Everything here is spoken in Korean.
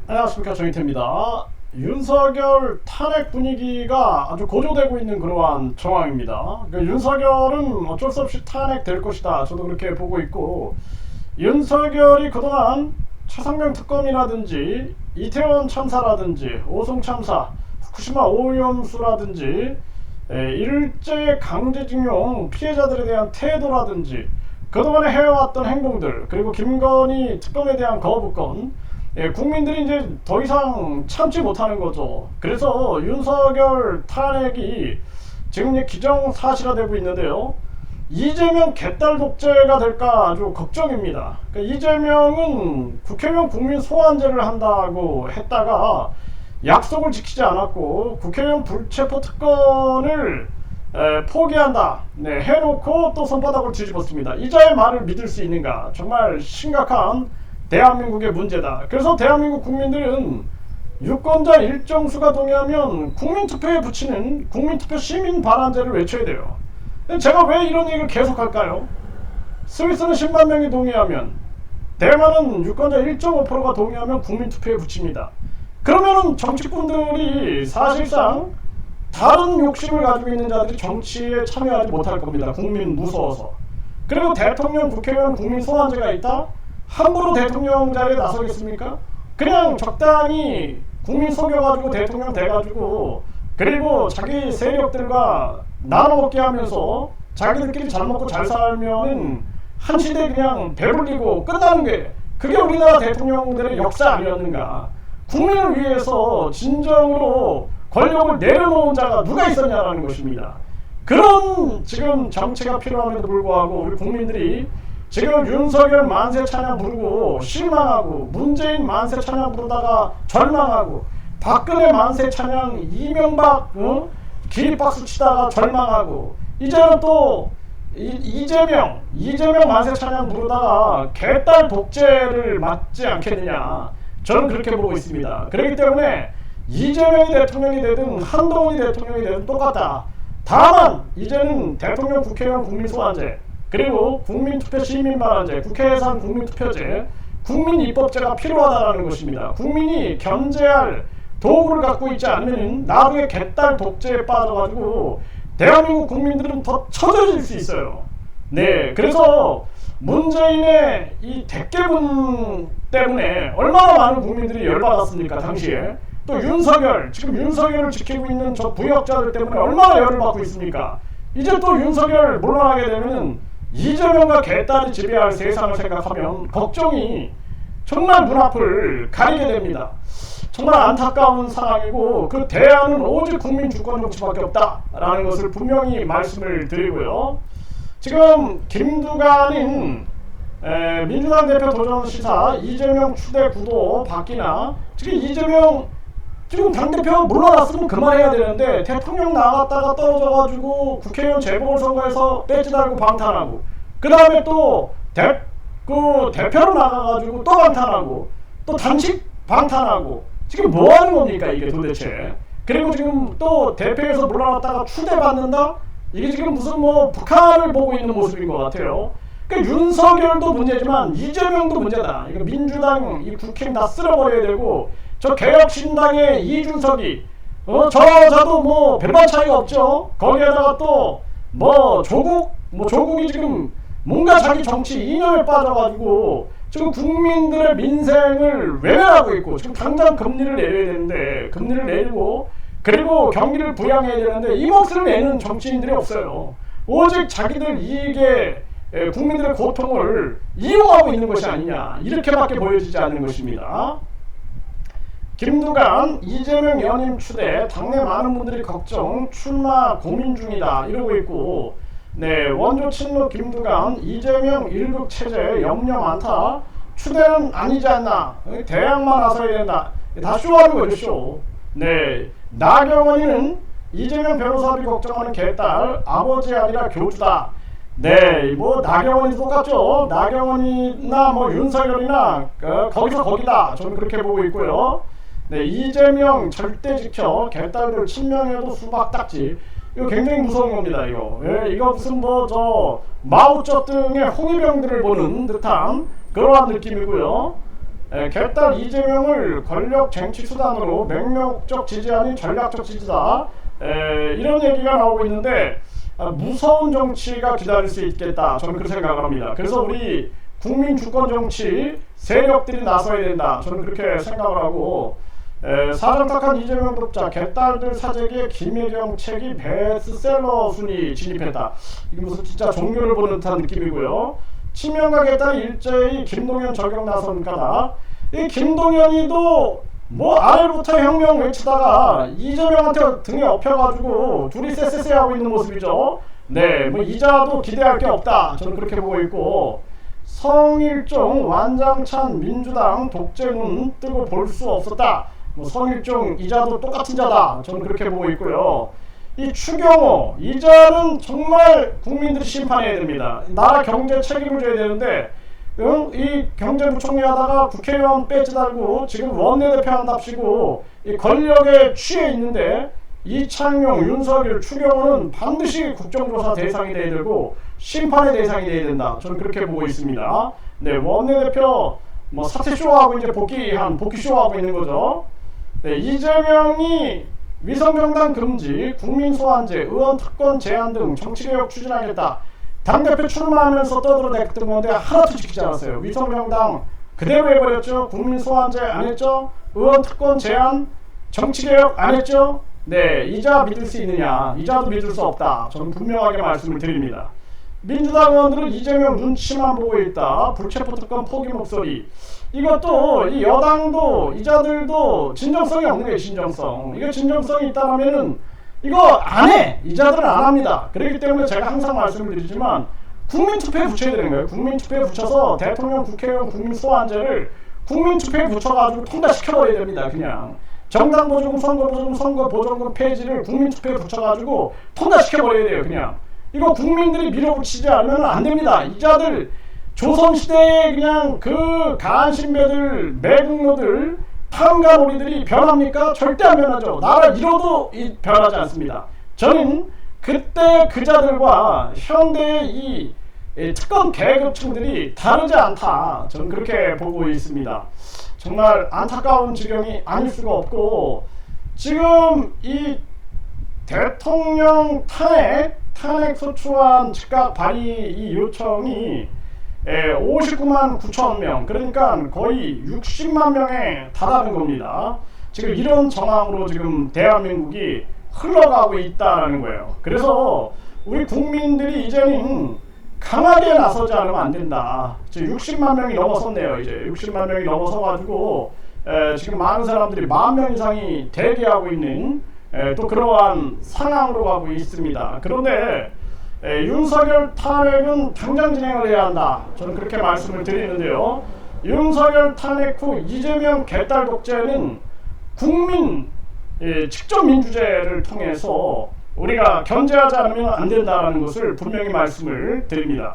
안녕하십니까, 정인태입니다. 윤석열 탄핵 분위기가 아주 고조되고 있는 그러한 정황입니다. 윤석열은 어쩔 수 없이 탄핵될 것이다, 저도 그렇게 보고 있고, 윤석열이 그동안 최상병 특검이라든지 이태원 참사라든지 오송 참사, 후쿠시마 오염수라든지 일제 강제징용 피해자들에 대한 태도라든지 그동안에 해왔던 행동들, 그리고 김건희 특검에 대한 거부권, 국민들이 이제 더 이상 참지 못하는 거죠. 그래서 윤석열 탄핵이 지금 이제 기정사실화되고 있는데요. 이재명 개딸 독재가 될까 아주 걱정입니다. 그러니까 이재명은 국회의원 국민 소환제를 한다고 했다가 약속을 지키지 않았고, 국회의원 불체포 특권을 포기한다, 해놓고 또 손바닥을 뒤집었습니다. 이자의 말을 믿을 수 있는가? 정말 심각한 대한민국의 문제다. 그래서 대한민국 국민들은 유권자 일정수가 동의하면 국민투표에 붙이는 국민투표 시민 반환제를 외쳐야 돼요. 제가 왜 이런 얘기를 계속 할까요? 스위스는 10만 명이 동의하면, 대만은 유권자 1.5%가 동의하면 국민투표에 붙입니다. 그러면은 정치꾼들이 사실상 다른 욕심을 가지고 있는 자들이 정치에 참여하지 못할 겁니다. 국민 무서워서. 그리고 대통령, 국회의원, 국민 소환제가 있다? 함부로 대통령 자리에 나서겠습니까? 그냥 적당히 국민 속여가지고 대통령 돼가지고, 그리고 자기 세력들과 나눠먹게 하면서 자기들끼리 잘 먹고 잘 살면은 한 시대 그냥 배불리고 끝나는 게, 그게 우리나라 대통령들의 역사 아니었는가? 국민을 위해서 진정으로 권력을 내려놓은 자가 누가 있었냐라는 것입니다. 그런 지금 정치가 필요함에도 불구하고 우리 국민들이 지금 윤석열 만세 찬양 부르고 실망하고, 문재인 만세 찬양 부르다가 절망하고, 박근혜 만세 찬양 이명박 기립박수 치다가 절망하고, 이제는 또 이재명 만세 찬양 부르다가 개딸 독재를 맞지 않겠느냐, 저는 그렇게 보고 있습니다. 그렇기 때문에 이재명이 대통령이 되든 한동훈이 대통령이 되든 똑같다. 다만 이제는 대통령, 국회의원, 국민소환제, 그리고 국민투표 시민반환제, 국회예산 국민투표제, 국민입법제가 필요하다는 것입니다. 국민이 견제할 도구를 갖고 있지 않으면 나중에 개딸 독재에 빠져가지고 대한민국 국민들은 더 처져질 수 있어요. 그래서 문재인의 이 대깨분 때문에 얼마나 많은 국민들이 열받았습니까, 당시에. 또 지금 윤석열을 지키고 있는 저 부역자들 때문에 얼마나 열을 받고 있습니까? 이제 또 윤석열 물러나게 되면은 이재명과 개딸이 지배할 세상을 생각하면 걱정이 정말 눈앞을 가리게 됩니다. 정말 안타까운 상황이고, 그 대안은 오직 국민 주권 정치밖에 없다라는 것을 분명히 말씀을 드리고요. 지금 김두관인 민주당 대표 도전 시사 이재명 추대 구도 바뀌나, 지금 당대표 물러났으면 그만해야 되는데, 대통령 나갔다가 떨어져가지고 국회의원 재보궐선거에서 배지 달고 방탄하고, 그 다음에 또 대표로 나가가지고 또 방탄하고, 또 단식 방탄하고, 지금 뭐 하는 겁니까 이게 도대체? 그리고 지금 또 대표에서 물러났다가 추대받는다? 이게 지금 무슨 북한을 보고 있는 모습인 것 같아요. 그러니까 윤석열도 문제지만 이재명도 문제다. 이거 민주당 이 국힘 다 쓸어버려야 되고, 저 개혁신당의 이준석이 저도 별반 차이가 없죠. 거기에다가 또 조국이 지금 뭔가 자기 정치 이념에 빠져가지고 지금 국민들의 민생을 외면하고 있고, 지금 당장 금리를 내려야 되는데 금리를 내리고, 그리고 경기를 부양해야 되는데 이 몫을 내는 정치인들이 없어요. 오직 자기들 이익에 국민들의 고통을 이용하고 있는 것이 아니냐, 이렇게밖에 보여지지 않는 것입니다. 김두관 이재명 연임 추대, 당내 많은 분들이 걱정, 출마 고민 중이다 이러고 있고, 원조 친노 김두관 이재명 1급 체제 염려 많다, 추대는 아니지 않나, 대항만 나서야 된다, 다 쇼하는 거죠, 쇼. 나경원이는 이재명 변호사들이 걱정하는 개딸, 아버지 아니라 교주다. 나경원이 똑같죠. 나경원이나 윤석열이나 거기서 거기다, 저는 그렇게 보고 있고요. 이재명 절대 지켜, 개딸들 친명해도 수박 딱지, 이거 굉장히 무서운 겁니다. 이거 무슨 마오쩌둥의 홍위병들을 보는 듯한 그러한 느낌이고요. 개딸 이재명을 권력 쟁취 수단으로 맹목적 지지 아닌 전략적 지지다, 이런 얘기가 나오고 있는데, 무서운 정치가 기다릴 수 있겠다, 저는 그렇게 생각을 합니다. 그래서 우리 국민 주권 정치 세력들이 나서야 된다, 저는 그렇게 생각을 하고, 사정탁한 이재명 독자 개딸들 사재기에 김혜경 책이 베스트셀러 순위 진입했다. 이게 무슨 진짜 종교를 보는 듯한 느낌이고요. 친명과 개딸 일제히 김동연 저격 나선 까다. 이 김동연이도 뭐 아래부터 혁명 외치다가 이재명한테 등에 업혀가지고 둘이 쎄쎄쎄 하고 있는 모습이죠. 네, 뭐 이자도 기대할 게 없다, 저는 그렇게 보고 있고, 성일종 완장찬 민주당 독재문 뜨고 볼 수 없었다. 뭐 성일종 이자도 똑같은 자다, 저는 그렇게 보고 있고요. 이 추경호 이자는 정말 국민들이 심판해야 됩니다. 나라 경제 책임을 져야 되는데, 이 경제부총리 하다가 국회의원 배지 달고 지금 원내대표 한답시고 이 권력에 취해 있는데, 이창용, 윤석열, 추경호는 반드시 국정조사 대상이 돼야 되고 심판의 대상이 돼야 된다, 저는 그렇게 보고 있습니다. 네, 원내대표 뭐 사퇴쇼하고 이제 복귀쇼하고 있는 거죠. 네, 이재명이 위성정당 금지, 국민소환제, 의원 특권 제한 등 정치개혁 추진하겠다. 당대표 출마하면서 떠들어댔던 건데 하나도 지키지 않았어요. 위성정당 그대로 해버렸죠. 국민소환제 안 했죠. 의원 특권 제한, 정치개혁 안 했죠. 네, 이자 믿을 수 있느냐? 이자도 믿을 수 없다, 저는 분명하게 말씀을 드립니다. 민주당 의원들은 이재명 눈치만 보고 있다, 불체포 특권 포기 목소리. 이것도 이 여당도 이자들도 진정성이 없는 거예요. 진정성. 이거 진정성이 있다면은 이거 안 해. 이자들은 안 합니다. 그렇기 때문에 제가 항상 말씀을 드리지만 국민투표에 붙여야 되는 거예요. 국민투표에 붙여서 대통령, 국회의원, 국민소환제를 국민투표에 붙여가지고 통과시켜버려야 됩니다. 그냥 정당보조금, 선거보조금 폐지를 국민투표에 붙여가지고 통과시켜버려야 돼요. 그냥 이거 국민들이 밀어붙이지 않으면 안 됩니다. 이자들 조선시대에 그냥 그 가한신배들, 매국노들, 탐가놀이들이 변합니까? 절대 안 변하죠. 나라 잃어도 변하지 않습니다. 저는 그때 그자들과 현대의 이 특권 계급층들이 다르지 않다, 저는 그렇게 보고 있습니다. 정말 안타까운 지경이 아닐 수가 없고, 지금 이 대통령 탄핵 소추안 즉각 발의 이 요청이 59만 9천 명, 그러니까 거의 60만 명에 달하는 겁니다. 지금 이런 정황으로 지금 대한민국이 흘러가고 있다는 거예요. 그래서 우리 국민들이 이제는 강하게 나서지 않으면 안 된다. 지금 60만 명이 넘어섰네요. 이제 60만 명이 넘어서가지고 지금 많은 사람들이 10,000명 이상이 대기하고 있는 또 그러한 상황으로 가고 있습니다. 그런데 윤석열 탄핵은 당장 진행을 해야 한다, 저는 그렇게 말씀을 드리는데요. 윤석열 탄핵 후 이재명 개딸 독재는 국민 직접 민주제를 통해서 우리가 견제하지 않으면 안 된다는 것을 분명히 말씀을 드립니다.